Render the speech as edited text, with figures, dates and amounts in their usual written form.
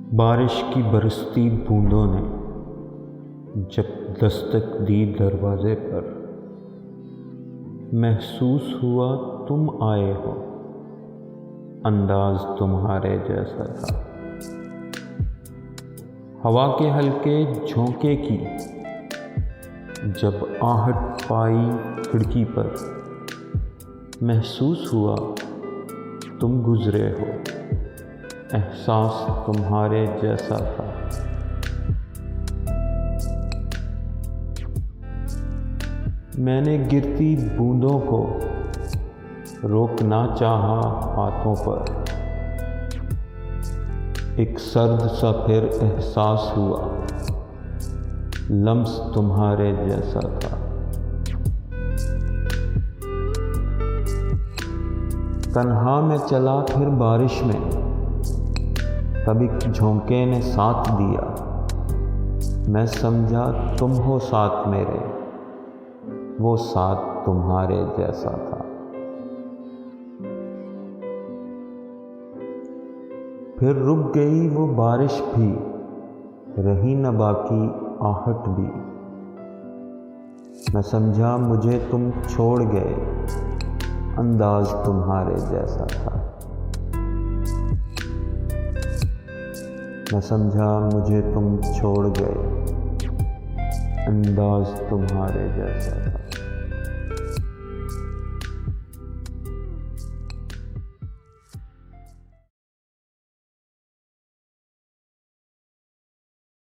बारिश की बरसती बूंदों ने जब दस्तक दी दरवाजे पर, महसूस हुआ तुम आए हो, अंदाज तुम्हारे जैसा था। हवा के हल्के झोंके की जब आहट पाई खिड़की पर, महसूस हुआ तुम गुजरे हो, एहसास तुम्हारे जैसा था। मैंने गिरती बूंदों को रोकना चाहा हाथों पर, एक सर्द सा फिर एहसास हुआ, लम्स तुम्हारे जैसा था। तन्हा में चला फिर बारिश में, तब एक झोंके ने साथ दिया, मैं समझा तुम हो साथ मेरे, वो साथ तुम्हारे जैसा था। फिर रुक गई वो बारिश भी, रही न बाकी आहट भी, मैं समझा मुझे तुम छोड़ गए, अंदाज तुम्हारे जैसा था। मैं समझा मुझे तुम छोड़ गए, अंदाज तुम्हारे जैसा था।